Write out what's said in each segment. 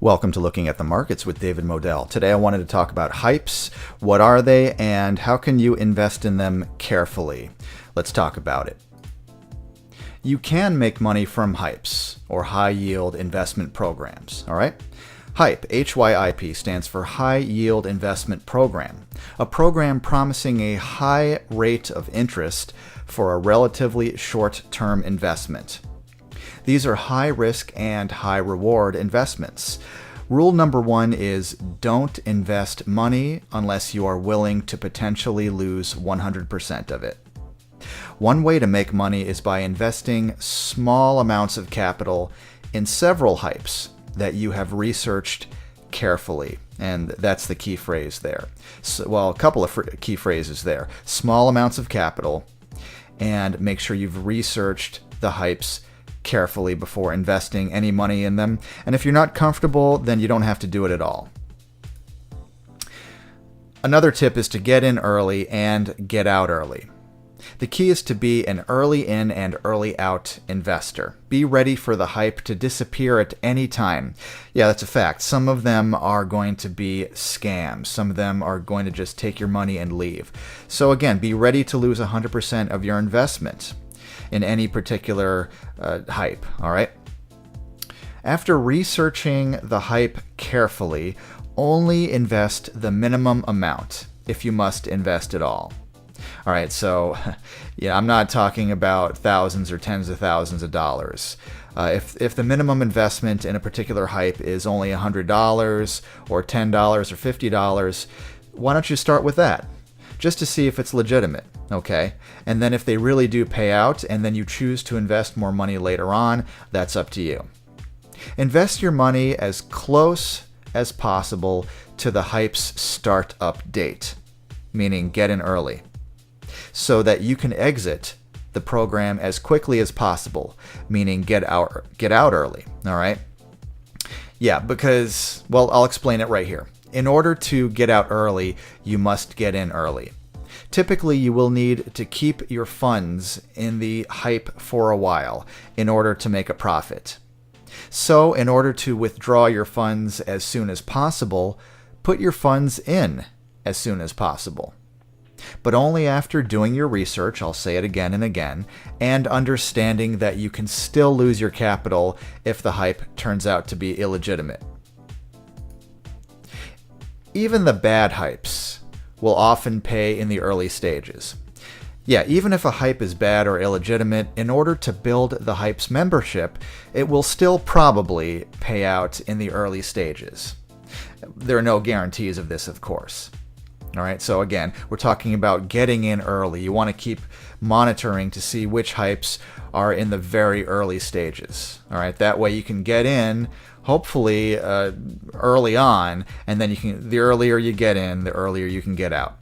Welcome to Looking at the Markets with David Modell. Today I wanted to talk about hypes. What are they and how can you invest in them carefully? Let's talk about it. You can make money from hypes or high yield investment programs, all right? HYPE, H-Y-I-P, stands for High Yield Investment Program, a program promising a high rate of interest for a relatively short-term investment. These are high risk and high reward investments. Rule number one is don't invest money unless you are willing to potentially lose 100% of it. One way to make money is by investing small amounts of capital in several hypes that you have researched carefully. And that's the key phrase there. A couple of key phrases there. Small amounts of capital, and make sure you've researched the hypes carefully before investing any money in them. And if you're not comfortable, then you don't have to do it at all. Another tip is to get in early and get out early. The key is to be an early in and early out investor. Be ready for the hype to disappear at any time. Yeah, that's a fact. Some of them are going to be scams. Some of them are going to just take your money and leave. So again, be ready to lose 100% of your investment in any particular hype, all right? After researching the hype carefully, only invest the minimum amount if you must invest at all. All right, so yeah, I'm not talking about thousands or tens of thousands of dollars. If the minimum investment in a particular hype is only $100 or $10 or $50, why don't you start with that? Just to see if it's legitimate, okay? And then if they really do pay out and then you choose to invest more money later on, that's up to you. Invest your money as close as possible to the hype's startup date, meaning get in early, so that you can exit the program as quickly as possible, meaning get out early, all right? Yeah, because, well, I'll explain it right here. In order to get out early, you must get in early. Typically, you will need to keep your funds in the hype for a while in order to make a profit. So, in order to withdraw your funds as soon as possible, put your funds in as soon as possible. But only after doing your research, I'll say it again and again, and understanding that you can still lose your capital if the hype turns out to be illegitimate. Even the bad hypes will often pay in the early stages. Yeah, even if a hype is bad or illegitimate, in order to build the hype's membership, it will still probably pay out in the early stages. There are no guarantees of this, of course. All right, so again, we're talking about getting in early. You want to keep monitoring to see which hypes are in the very early stages. All right, that way you can get in, hopefully early on, and then the earlier you get in, the earlier you can get out.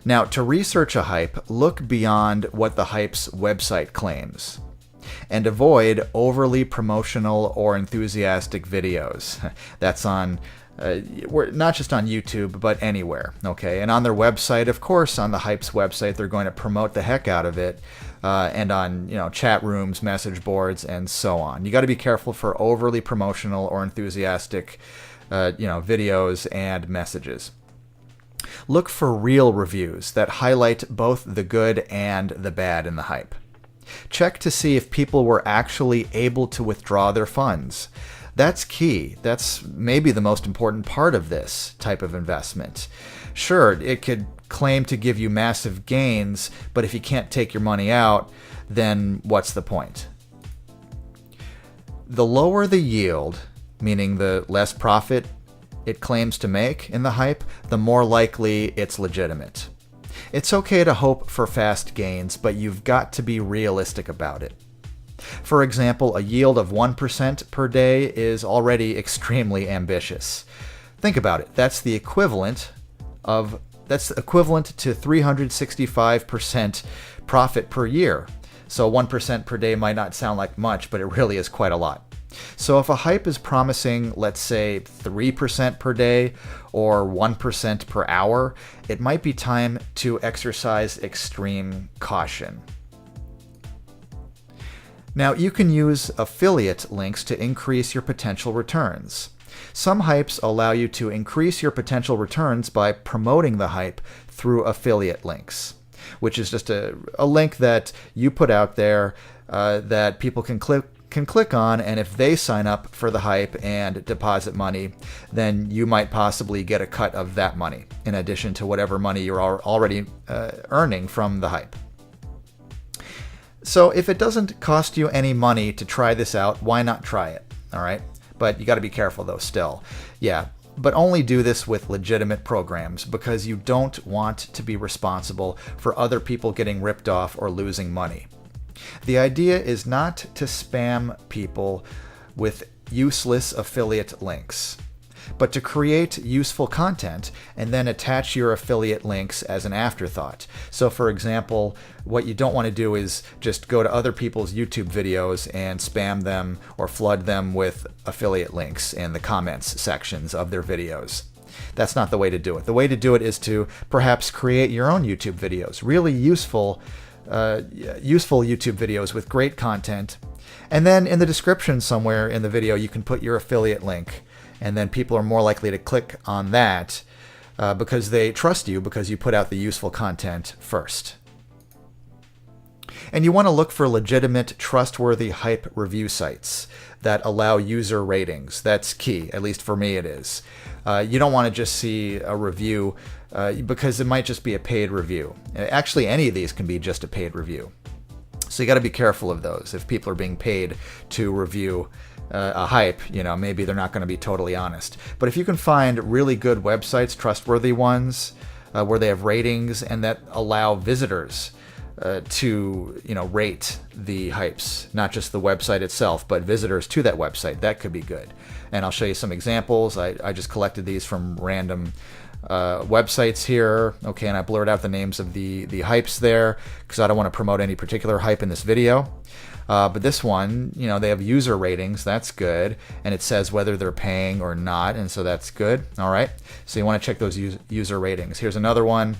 Now, to research a hype, look beyond what the hype's website claims, and avoid overly promotional or enthusiastic videos. That's on we're not just on YouTube, but anywhere, okay? And on their website, of course, on the hype's website, they're going to promote the heck out of it, and on chat rooms, message boards, and so on. You got to be careful for overly promotional or enthusiastic, videos and messages. Look for real reviews that highlight both the good and the bad in the hype. Check to see if people were actually able to withdraw their funds. That's key. That's maybe the most important part of this type of investment. Sure, it could claim to give you massive gains, but if you can't take your money out, then what's the point? The lower the yield, meaning the less profit it claims to make in the hype, the more likely it's legitimate. It's okay to hope for fast gains, but you've got to be realistic about it. For example, a yield of 1% per day is already extremely ambitious. Think about it. That's equivalent to 365% profit per year. So 1% per day might not sound like much, but it really is quite a lot. So if a hype is promising, let's say 3% per day or 1% per hour, it might be time to exercise extreme caution. Now, you can use affiliate links to increase your potential returns. Some hypes allow you to increase your potential returns by promoting the hype through affiliate links, which is just a link that you put out there that people can click on, and if they sign up for the hype and deposit money, then you might possibly get a cut of that money in addition to whatever money you're already earning from the hype. So if it doesn't cost you any money to try this out, why not try it? All right. But you got to be careful though still. Yeah. But only do this with legitimate programs, because you don't want to be responsible for other people getting ripped off or losing money. The idea is not to spam people with useless affiliate links, but to create useful content and then attach your affiliate links as an afterthought. So for example, what you don't want to do is just go to other people's YouTube videos and spam them or flood them with affiliate links in the comments sections of their videos. That's not the way to do it. The way to do it is to perhaps create your own YouTube videos, really useful YouTube videos with great content. And then in the description somewhere in the video, you can put your affiliate link. And then people are more likely to click on that because they trust you, because you put out the useful content first. And you want to look for legitimate, trustworthy hype review sites that allow user ratings. That's key, at least for me it is. You don't want to just see a review because it might just be a paid review. Actually, any of these can be just a paid review. So you got to be careful of those. If people are being paid to review a hype, maybe they're not going to be totally honest. But if you can find really good websites, trustworthy ones, where they have ratings and that allow visitors to rate the hypes, not just the website itself, but visitors to that website, that could be good. And I'll show you some examples. I just collected these from random websites here. Okay, and I blurred out the names of the hypes there because I don't want to promote any particular hype in this video. But this one, they have user ratings. That's good. And it says whether they're paying or not. And so that's good. All right. So you want to check those user ratings. Here's another one.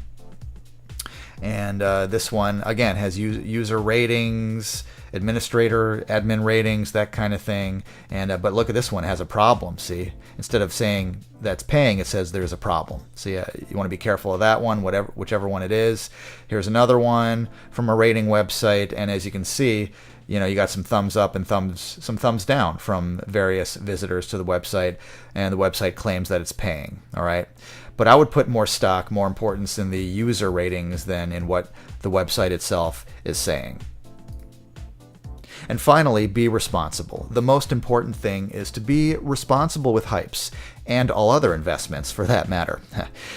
And this one, again, has user ratings, admin ratings, that kind of thing. And but look at this one, it has a problem, see? Instead of saying that's paying, it says there's a problem. So yeah, you want to be careful of that one, whichever one it is. Here's another one from a rating website. And as you can see, you got some thumbs up and some thumbs down from various visitors to the website, and the website claims that it's paying. All right. But I would put more importance in the user ratings than in what the website itself is saying. And finally, be responsible. The most important thing is to be responsible with hypes and all other investments for that matter.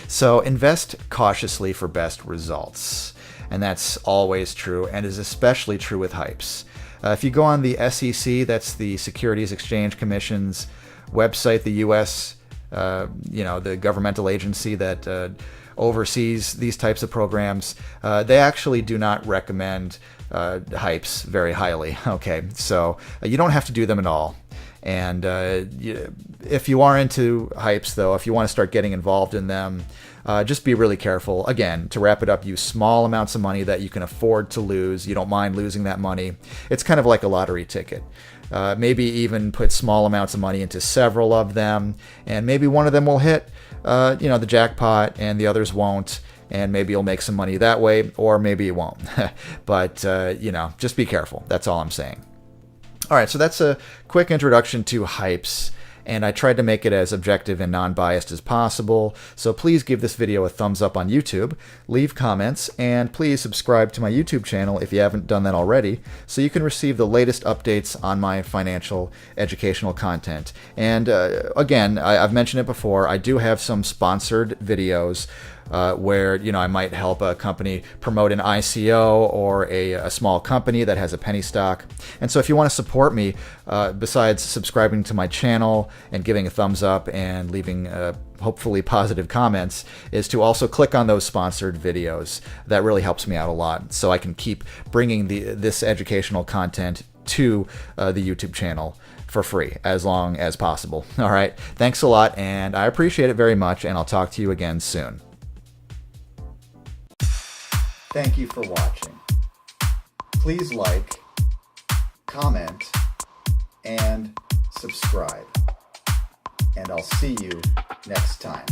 So invest cautiously for best results. And that's always true and is especially true with hypes. If you go on the SEC, that's the Securities Exchange Commission's website, the U.S., the governmental agency that oversees these types of programs, they actually do not recommend hypes very highly. Okay, so you don't have to do them at all. And if you are into hypes, though, if you want to start getting involved in them, just be really careful. Again, to wrap it up, use small amounts of money that you can afford to lose. You don't mind losing that money. It's kind of like a lottery ticket. Maybe even put small amounts of money into several of them, and maybe one of them will hit, the jackpot, and the others won't, and maybe you'll make some money that way, or maybe you won't. But, just be careful. That's all I'm saying. All right, so that's a quick introduction to hypes, and I tried to make it as objective and non-biased as possible. So please give this video a thumbs up on YouTube, leave comments, and please subscribe to my YouTube channel if you haven't done that already, so you can receive the latest updates on my financial educational content. And again, I've mentioned it before, I do have some sponsored videos where I might help a company promote an ICO or a small company that has a penny stock. And so if you want to support me, besides subscribing to my channel and giving a thumbs up and leaving hopefully positive comments, is to also click on those sponsored videos. That really helps me out a lot, so I can keep bringing this educational content to the YouTube channel for free as long as possible. All right. Thanks a lot, and I appreciate it very much, and I'll talk to you again soon. Thank you for watching. Please like, comment, and subscribe. And I'll see you next time.